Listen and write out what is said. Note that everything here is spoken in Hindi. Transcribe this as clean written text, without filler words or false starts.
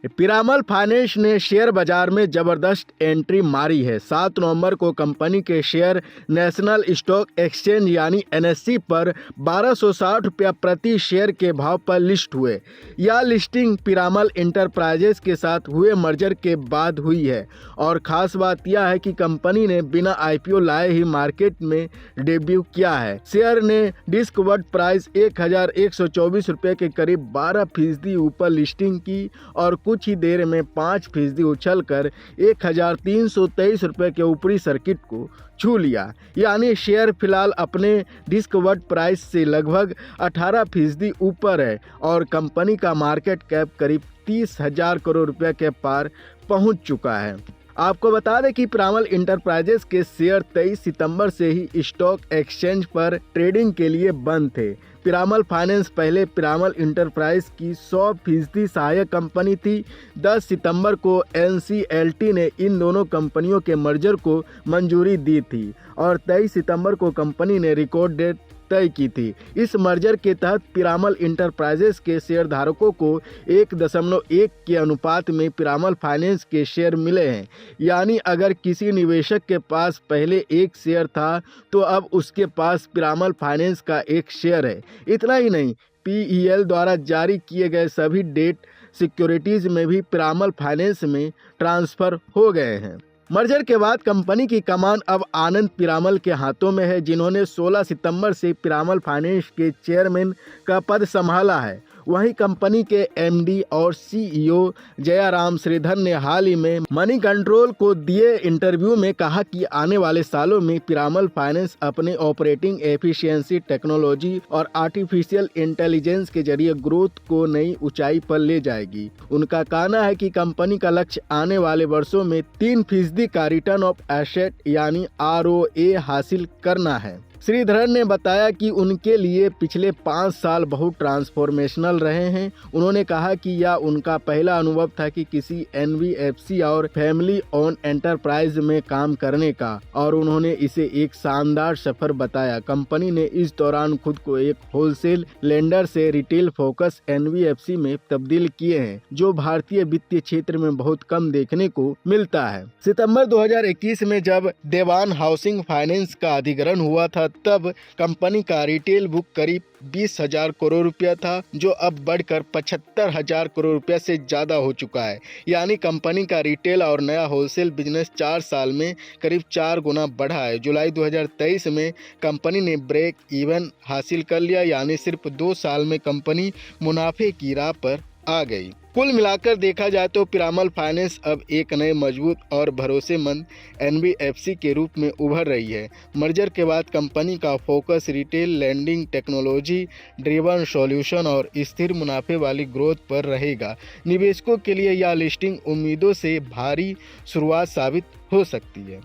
पिरामल फाइनेंस ने शेयर बाजार में जबरदस्त एंट्री मारी है। 7 नवंबर को कंपनी के शेयर नेशनल स्टॉक एक्सचेंज यानी एनएससी पर 1260 रुपया प्रति शेयर के भाव पर लिस्ट हुए। यह लिस्टिंग पिरामल इंटरप्राइजेज के साथ हुए मर्जर के बाद हुई है और ख़ास बात यह है कि कंपनी ने बिना आईपीओ लाए ही मार्केट में डेब्यू किया है। शेयर ने डिस्कवर्ड प्राइस 1124 रुपये के करीब 12% ऊपर लिस्टिंग की और कुछ ही देर में 5% उछलकर 1323 रुपये के ऊपरी सर्किट को छू लिया। यानी शेयर फिलहाल अपने डिस्कवर्ड प्राइस से लगभग 18% ऊपर है और कंपनी का मार्केट कैप करीब 30,000 करोड़ रुपये के पार पहुंच चुका है। आपको बता दें कि पिरामल इंटरप्राइजेज के शेयर 23 सितंबर से ही स्टॉक एक्सचेंज पर ट्रेडिंग के लिए बंद थे। पिरामल फाइनेंस पहले पिरामल इंटरप्राइज की 100% सहायक कंपनी थी। 10 सितंबर को एनसीएलटी ने इन दोनों कंपनियों के मर्जर को मंजूरी दी थी और 23 सितंबर को कंपनी ने रिकॉर्ड डेट तय की थी। इस मर्जर के तहत पिरामल इंटरप्राइजेज के शेयरधारकों को 1.1 के अनुपात में पिरामल फाइनेंस के शेयर मिले हैं। यानी अगर किसी निवेशक के पास पहले एक शेयर था तो अब उसके पास पिरामल फाइनेंस का एक शेयर है। इतना ही नहीं, पीईएल द्वारा जारी किए गए सभी डेट सिक्योरिटीज़ में भी पिरामल फाइनेंस में ट्रांसफ़र हो गए हैं। मर्जर के बाद कंपनी की कमान अब आनंद पिरामल के हाथों में है, जिन्होंने 16 सितंबर से पिरामल फाइनेंस के चेयरमैन का पद संभाला है। वहीं कंपनी के एमडी और सीईओ जयाराम श्रीधर ने हाल ही में मनी कंट्रोल को दिए इंटरव्यू में कहा कि आने वाले सालों में पिरामल फाइनेंस अपने ऑपरेटिंग एफिशिएंसी, टेक्नोलॉजी और आर्टिफिशियल इंटेलिजेंस के जरिए ग्रोथ को नई ऊंचाई पर ले जाएगी। उनका कहना है कि कंपनी का लक्ष्य आने वाले वर्षों में 3% का रिटर्न ऑफ एसेट यानी आरओए हासिल करना है। श्रीधरन ने बताया कि उनके लिए पिछले 5 साल बहुत ट्रांसफॉर्मेशनल रहे हैं। उन्होंने कहा कि यह उनका पहला अनुभव था कि किसी एनबीएफसी और फैमिली ओन एंटरप्राइज में काम करने का और उन्होंने इसे एक शानदार सफर बताया। कंपनी ने इस दौरान खुद को एक होलसेल लेंडर से रिटेल फोकस एनबीएफसी में तब्दील किए हैं, जो भारतीय वित्तीय क्षेत्र में बहुत कम देखने को मिलता है। सितंबर 2021 में जब देवान हाउसिंग फाइनेंस का अधिग्रहण हुआ था तब कंपनी का रिटेल बुक करीब 20,000 करोड़ रुपया था, जो अब बढ़कर 75,000 करोड़ रुपया से ज़्यादा हो चुका है। यानी कंपनी का रिटेल और नया होलसेल बिजनेस 4 साल में करीब 4 गुना बढ़ा है। जुलाई 2023 में कंपनी ने ब्रेक इवन हासिल कर लिया, यानी सिर्फ 2 साल में कंपनी मुनाफे की राह पर आ गई। कुल मिलाकर देखा जाए तो पिरामल फाइनेंस अब एक नए मजबूत और भरोसेमंद एनबीएफसी के रूप में उभर रही है। मर्जर के बाद कंपनी का focus retail, lending, technology driven solution और स्थिर मुनाफे वाली ग्रोथ पर रहेगा। निवेशकों के लिए यह लिस्टिंग उम्मीदों से भारी शुरुआत साबित हो सकती है।